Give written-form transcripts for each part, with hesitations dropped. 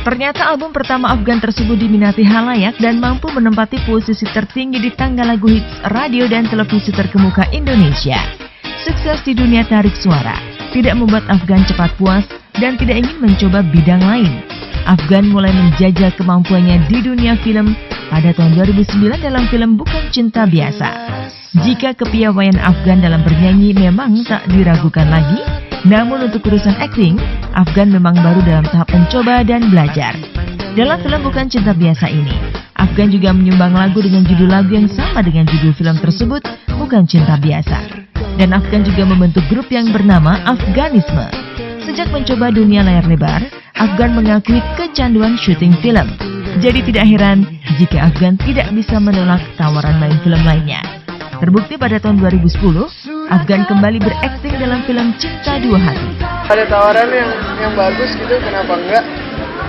Ternyata album pertama Afgan tersebut diminati halayak dan mampu menempati posisi tertinggi di tangga lagu hits radio dan televisi terkemuka Indonesia. Sukses di dunia tarik suara tidak membuat Afgan cepat puas dan tidak ingin mencoba bidang lain. Afgan mulai menjajal kemampuannya di dunia film pada tahun 2009 dalam film Bukan Cinta Biasa. Jika kepiawaian Afgan dalam bernyanyi memang tak diragukan lagi, namun untuk urusan akting, Afgan memang baru dalam tahap mencoba dan belajar. Dalam film Bukan Cinta Biasa ini, Afgan juga menyumbang lagu dengan judul lagu yang sama dengan judul film tersebut, Bukan Cinta Biasa. Dan Afgan juga membentuk grup yang bernama Afganisme. Sejak mencoba dunia layar lebar, Afgan mengakui kecanduan syuting film. Jadi tidak heran jika Afgan tidak bisa menolak tawaran main film lainnya. Terbukti pada tahun 2010, Afgan kembali berakting dalam film Cinta Dua Hati. Ada tawaran yang bagus gitu, kenapa enggak?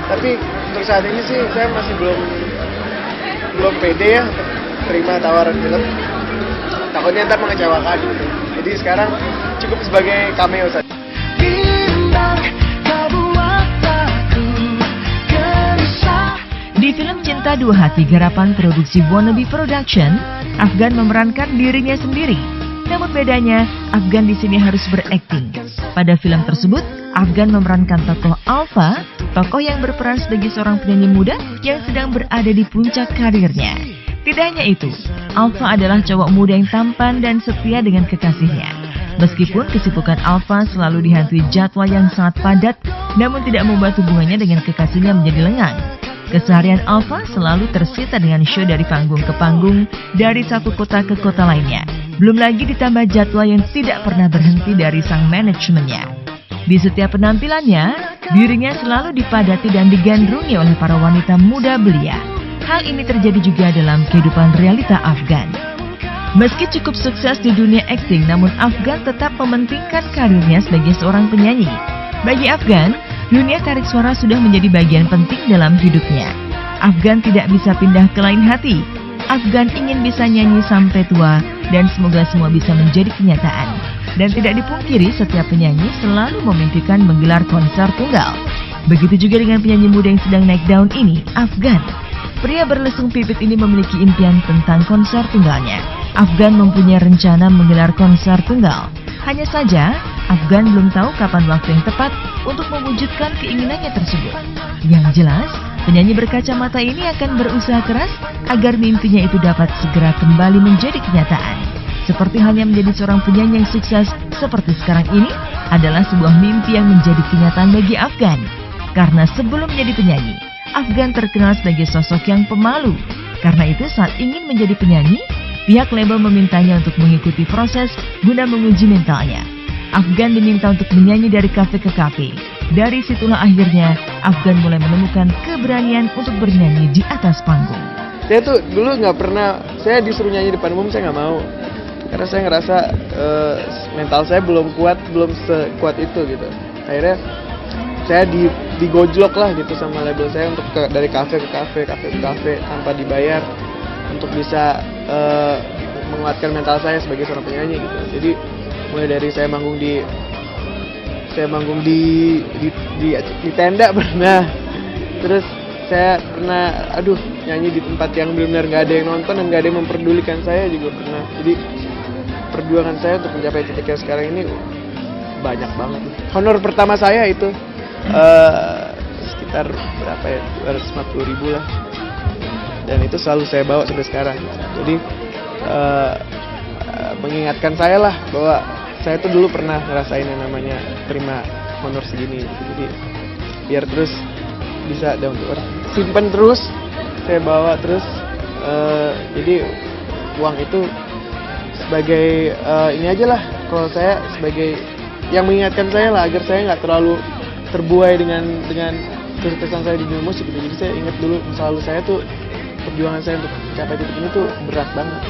Tapi untuk saat ini sih saya masih belum pede ya untuk terima tawaran film. Takutnya ntar mengecewakan. Jadi sekarang cukup sebagai cameo saja. Di film Cinta Dua Hati garapan produksi Wannabe Production, Afgan memerankan dirinya sendiri. Namun bedanya, Afgan di sini harus berakting. Pada film tersebut, Afgan memerankan tokoh Alfa, tokoh yang berperan sebagai seorang penyanyi muda yang sedang berada di puncak karirnya. Tidak hanya itu, Alfa adalah cowok muda yang tampan dan setia dengan kekasihnya. Meskipun kesibukan Alfa selalu dihantui jadwal yang sangat padat, namun tidak membuat hubungannya dengan kekasihnya menjadi lengang. Keseharian Alfa selalu tersita dengan show dari panggung ke panggung, dari satu kota ke kota lainnya. Belum lagi ditambah jadwal yang tidak pernah berhenti dari sang manajemennya. Di setiap penampilannya, dirinya selalu dipadati dan digandrungi oleh para wanita muda belia. Hal ini terjadi juga dalam kehidupan realita Afgan. Meski cukup sukses di dunia akting, namun Afgan tetap mementingkan karirnya sebagai seorang penyanyi. Bagi Afgan, dunia tarik suara sudah menjadi bagian penting dalam hidupnya. Afgan tidak bisa pindah ke lain hati. Afgan ingin bisa nyanyi sampai tua dan semoga semua bisa menjadi kenyataan. Dan tidak dipungkiri setiap penyanyi selalu memimpikan menggelar konser tunggal. Begitu juga dengan penyanyi muda yang sedang naik daun ini, Afgan. Pria berlesung pipit ini memiliki impian tentang konser tunggalnya. Afgan mempunyai rencana menggelar konser tunggal. Hanya saja, Afgan belum tahu kapan waktu yang tepat untuk mewujudkan keinginannya tersebut. Yang jelas, penyanyi berkacamata ini akan berusaha keras agar mimpinya itu dapat segera kembali menjadi kenyataan. Seperti halnya menjadi seorang penyanyi yang sukses seperti sekarang ini adalah sebuah mimpi yang menjadi kenyataan bagi Afgan. Karena sebelum menjadi penyanyi, Afgan terkenal sebagai sosok yang pemalu. Karena itu saat ingin menjadi penyanyi, pihak label memintanya untuk mengikuti proses guna menguji mentalnya. Afgan diminta untuk menyanyi dari kafe ke kafe. Dari situlah akhirnya Afgan mulai menemukan keberanian untuk bernyanyi di atas panggung. Saya tuh dulu nggak pernah, saya disuruh nyanyi depan umum saya nggak mau. Karena saya ngerasa mental saya belum sekuat itu gitu. Akhirnya saya digojlok lah gitu sama label saya untuk dari kafe ke kafe tanpa dibayar untuk bisa menguatkan mental saya sebagai seorang penyanyi gitu. Jadi mulai dari saya manggung di tenda pernah, terus saya pernah nyanyi di tempat yang benar-benar nggak ada yang nonton dan nggak ada yang memperdulikan saya juga pernah. Jadi perjuangan saya untuk mencapai titik yang sekarang ini banyak banget. Honor pertama saya itu sekitar berapa ya, 250.000 lah, dan itu selalu saya bawa sampai sekarang. Jadi mengingatkan saya lah bahwa saya tuh dulu pernah ngerasain yang namanya terima honor segini. Jadi biar terus bisa down to earth, simpen terus, saya bawa terus. Jadi uang itu sebagai ini aja lah, kalau saya sebagai yang mengingatkan saya lah agar saya nggak terlalu terbuai dengan kesuksesan saya di dunia musik gitu. Jadi saya ingat dulu selalu saya tuh perjuangan saya untuk mencapai titik ini tuh berat banget.